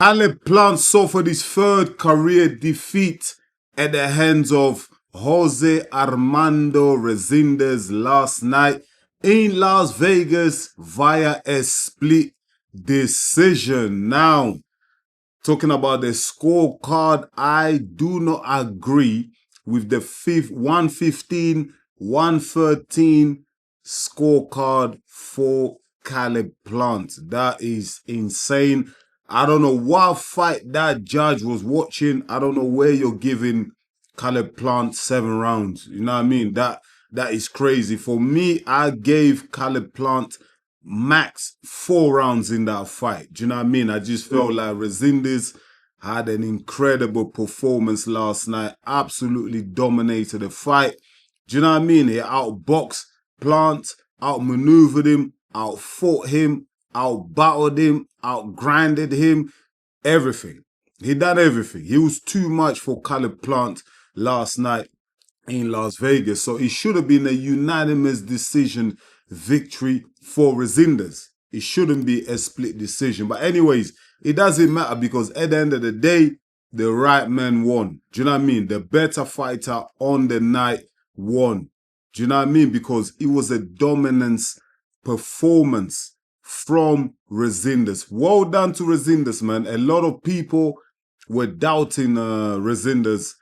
Caleb Plant suffered his third career defeat at the hands of Jose Armando Resendiz last night in Las Vegas via a split decision. Now, talking about the scorecard, I do not agree with the 115-113 scorecard for Caleb Plant. That is insane. I don't know what fight that judge was watching. I don't know where you're giving Caleb Plant 7 rounds. You know what I mean? That is crazy. For me, I gave Caleb Plant max 4 rounds in that fight. Do you know what I mean? I just felt like Resendiz had an incredible performance last night. Absolutely dominated the fight. Do you know what I mean? He outboxed Plant, outmaneuvered him, outfought him, outbattled him, outgrinded him, everything. He done everything. He was too much for Caleb Plant last night in Las Vegas. So it should have been a unanimous decision victory for Resendiz. It shouldn't be a split decision. But anyways, it doesn't matter because at the end of the day, the right man won. Do you know what I mean? The better fighter on the night won. Do you know what I mean? Because it was a dominance performance from Resendiz. Well done to Resendiz, man. A lot of people were doubting Resendiz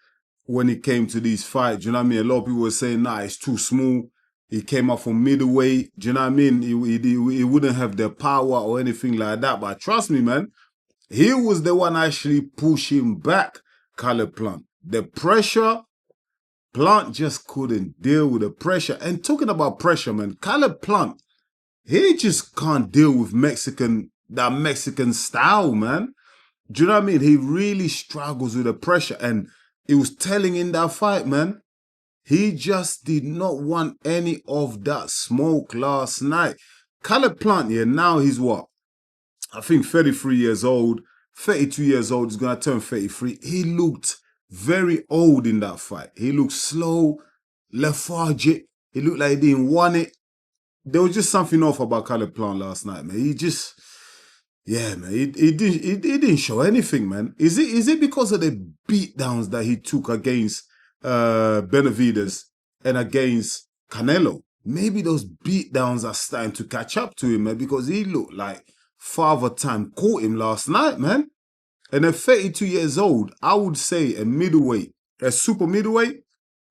when it came to these fights. Do you know what I mean? A lot of people were saying, nah, it's too small. He came up from middleweight. Do you know what I mean? He wouldn't have the power or anything like that. But trust me, man, he was the one actually pushing back Caleb Plant. The pressure, Plant just couldn't deal with the pressure. And talking about pressure, man, Caleb Plant, he just can't deal with that Mexican style, man. Do you know what I mean? He really struggles with the pressure. And it was telling in that fight, man. He just did not want any of that smoke last night. Caleb Plant, yeah, now he's what? I think 33 years old, 32 years old. He's going to turn 33. He looked very old in that fight. He looked slow, lethargic. He looked like he didn't want it. There was just something off about Caleb Plant last night, man. He just, yeah, man, he didn't show anything, man. Is it because of the beatdowns that he took against Benavidez and against Canelo? Maybe those beatdowns are starting to catch up to him, man, because he looked like Father Time caught him last night, man. And at 32 years old, I would say a middleweight, a super middleweight,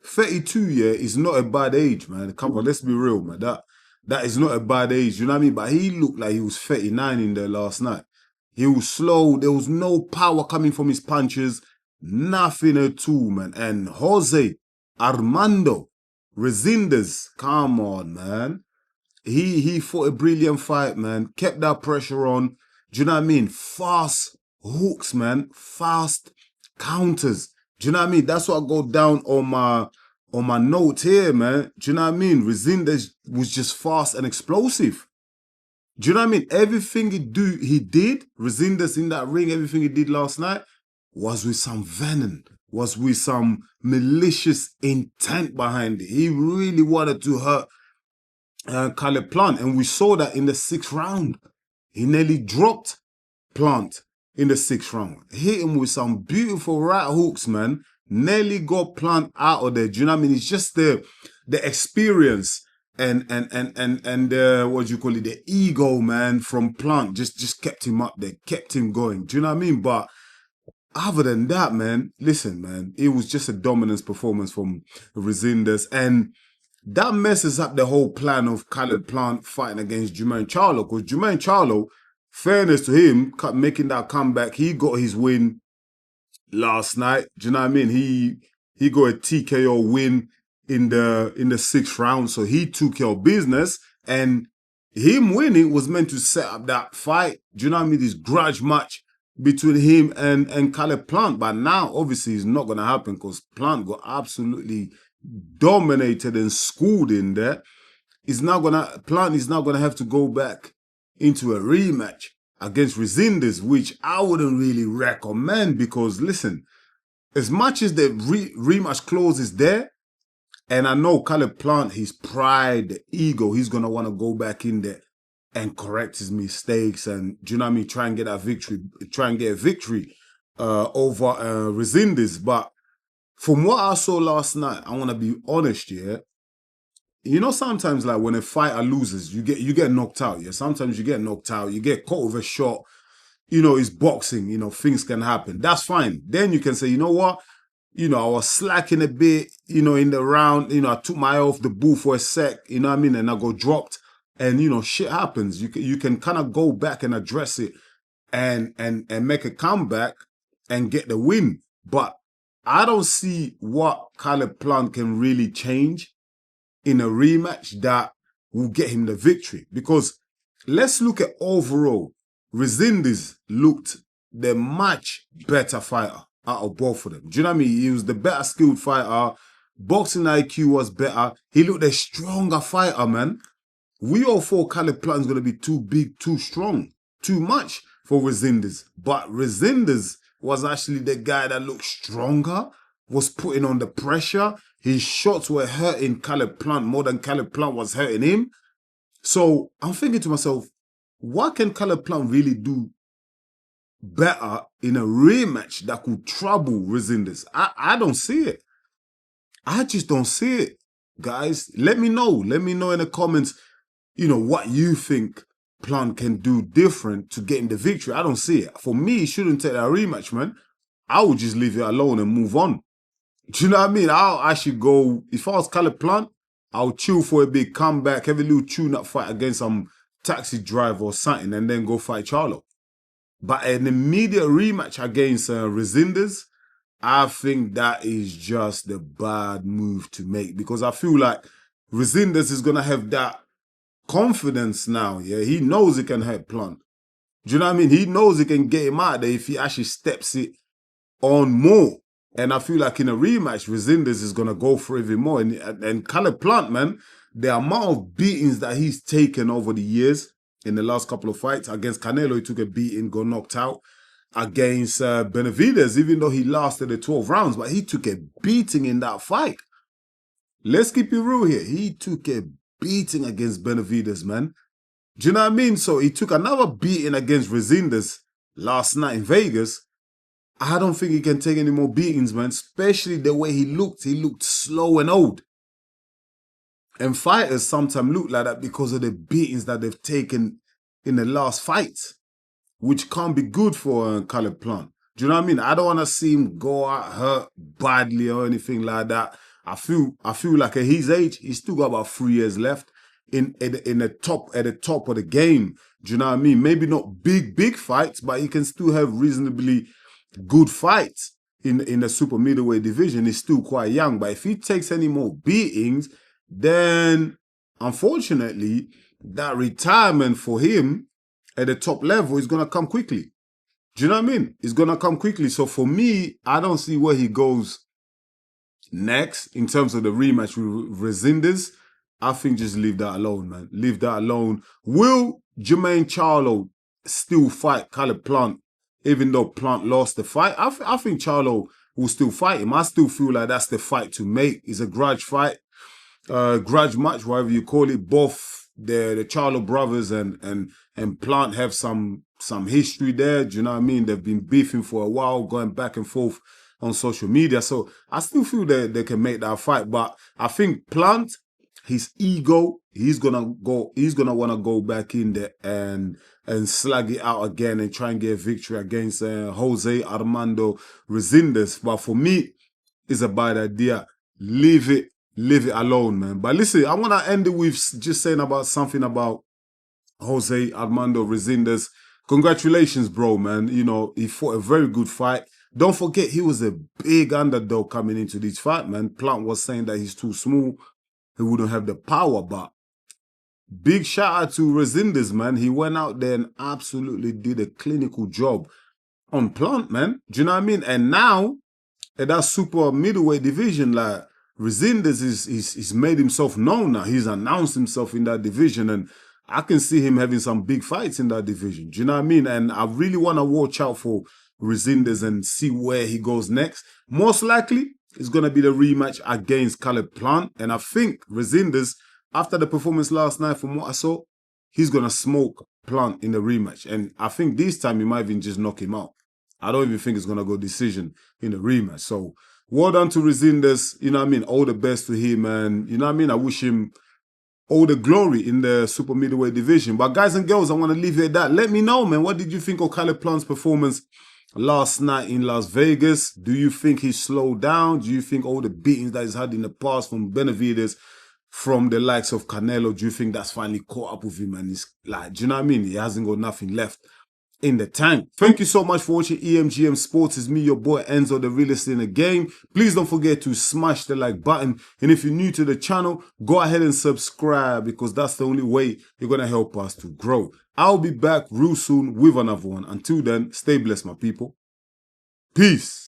32 is not a bad age, man. Come on, let's be real, man. That is not a bad age, you know what I mean? But he looked like he was 39 in there last night. He was slow. There was no power coming from his punches. Nothing at all, man. And Jose Armando Resendiz, come on, man. He fought a brilliant fight, man. Kept that pressure on. Do you know what I mean? Fast hooks, man. Fast counters. Do you know what I mean? That's what I go down on my note here, man. Do you know what I mean? Resendiz was just fast and explosive. Do you know what I mean? Everything he did, Resendiz in that ring, everything he did last night was with some venom, was with some malicious intent behind it. He really wanted to hurt Caleb Plant, and we saw that in the 6th round. He nearly dropped Plant in the 6th round. Hit him with some beautiful right hooks, man. Nearly got Plant out of there. Do you know what I mean? It's just the experience and what you call it, the ego, man, from Plant just kept him up there, kept him going. Do you know what I mean? But other than that, man, listen, man, it was just a dominance performance from Resendiz, and that messes up the whole plan of Caleb Plant fighting against Jermaine Charlo, because Jermaine Charlo, fairness to him, making that comeback, he got his win last night. Do you know what I mean? He got a TKO win in the 6th round, so he took care of business, and him winning was meant to set up that fight. Do you know what I mean? This grudge match between him and Caleb Plant, but now obviously it's not going to happen because Plant got absolutely dominated and schooled in there. Plant is now gonna have to go back into a rematch against Resendiz, which I wouldn't really recommend, because listen, as much as the rematch clause is there, and I know Caleb Plant, his pride, the ego, he's gonna want to go back in there and correct his mistakes, and do you know what I mean? Try and get that victory, try and get a victory over Resendiz. But from what I saw last night, I want to be honest, yeah. You know, sometimes like when a fighter loses, you get knocked out. Yeah, sometimes you get knocked out, you get caught with a shot. You know, it's boxing. You know, things can happen. That's fine. Then you can say, you know what? You know, I was slacking a bit. You know, in the round. You know, I took my eye off the ball for a sec. You know what I mean? And I got dropped. And you know, shit happens. You can kind of go back and address it and make a comeback and get the win. But I don't see what Caleb Plant can really change in a rematch that will get him the victory. Because let's look at overall. Resendiz looked the much better fighter out of both of them. Do you know what I mean? He was the better skilled fighter. Boxing IQ was better. He looked a stronger fighter, man. We all thought Caleb Plant is going to be too big, too strong, too much for Resendiz. But Resendiz was actually the guy that looked stronger, was putting on the pressure. His shots were hurting Caleb Plant more than Caleb Plant was hurting him. So I'm thinking to myself, what can Caleb Plant really do better in a rematch that could trouble Resendiz? I don't see it. I just don't see it. Guys, let me know. Let me know in the comments, you know, what you think Plant can do different to getting the victory. I don't see it. For me, he shouldn't take that rematch, man. I would just leave it alone and move on. Do you know what I mean? I'll actually go, if I was Caleb Plant, I'll chill for a big comeback, have a little tune-up fight against some taxi driver or something, and then go fight Charlo. But an immediate rematch against Resendiz, I think that is just the bad move to make, because I feel like Resendiz is going to have that confidence now. Yeah, he knows he can hurt Plant. Do you know what I mean? He knows he can get him out there if he actually steps it on more. And I feel like in a rematch, Resendiz is going to go for even more. And Caleb Plant, man, the amount of beatings that he's taken over the years in the last couple of fights. Against Canelo, he took a beating, got knocked out. Against Benavidez, even though he lasted the 12 rounds, but he took a beating in that fight. Let's keep it real here. He took a beating against Benavidez, man. Do you know what I mean? So he took another beating against Resendiz last night in Vegas. I don't think he can take any more beatings, man, especially the way he looked. He looked slow and old. And fighters sometimes look like that because of the beatings that they've taken in the last fights, which can't be good for Caleb Plant. Do you know what I mean? I don't want to see him go out hurt badly or anything like that. I feel like at his age, he's still got about 3 years left at the top of the game. Do you know what I mean? Maybe not big fights, but he can still have reasonably good fights in the super middleweight division. He's still quite young, but if he takes any more beatings, then unfortunately that retirement for him at the top level is going to come quickly. Do you know what I mean? It's going to come quickly. So for me, I don't see where he goes next in terms of the rematch with Resendiz. I think just leave that alone, man. Leave that alone. Will Jermaine Charlo still fight Caleb Plant even though Plant lost the fight? I think Charlo will still fight him. I still feel like that's the fight to make. It's a grudge fight, grudge match, whatever you call it. Both the Charlo brothers and Plant have some history there. Do you know what I mean? They've been beefing for a while, going back and forth on social media. So I still feel that they can make that fight. But I think Plant, his ego, he's gonna want to go back in there and slag it out again and try and get a victory against Jose Armando Resendiz. But for me, it's a bad idea. Leave it alone, man. But listen, I want to end it with just saying about something about Jose Armando Resendiz. Congratulations, bro, man. You know, he fought a very good fight. Don't forget, he was a big underdog coming into this fight, man. Plant was saying that he's too small, he wouldn't have the power, but big shout out to Resendiz, man. He went out there and absolutely did a clinical job on Plant, man. Do you know what I mean? And now, at that super middleweight division, like, Resendiz is made himself known now. He's announced himself in that division, and I can see him having some big fights in that division. Do you know what I mean? And I really want to watch out for Resendiz and see where he goes next. Most likely, it's going to be the rematch against Caleb Plant. And I think Resendiz, after the performance last night, from what I saw, he's going to smoke Plant in the rematch. And I think this time he might even just knock him out. I don't even think it's going to go decision in the rematch. So well done to Resendiz. You know what I mean? All the best to him. And you know what I mean? I wish him all the glory in the super middleweight division. But guys and girls, I want to leave it at that. Let me know, man. What did you think of Caleb Plant's performance last night in Las Vegas? Do you think he slowed down? Do you think all the beatings that he's had in the past from Benavidez, from the likes of Canelo, do you think that's finally caught up with him? And he's like, do you know what I mean? He hasn't got nothing left in the tank. Thank you so much for watching EMGM Sports. It's me, your boy Enzo, the realest in the game. Please don't forget to smash the like button. And if you're new to the channel, go ahead and subscribe, because that's the only way you're going to help us to grow. I'll be back real soon with another one. Until then, stay blessed, my people. Peace.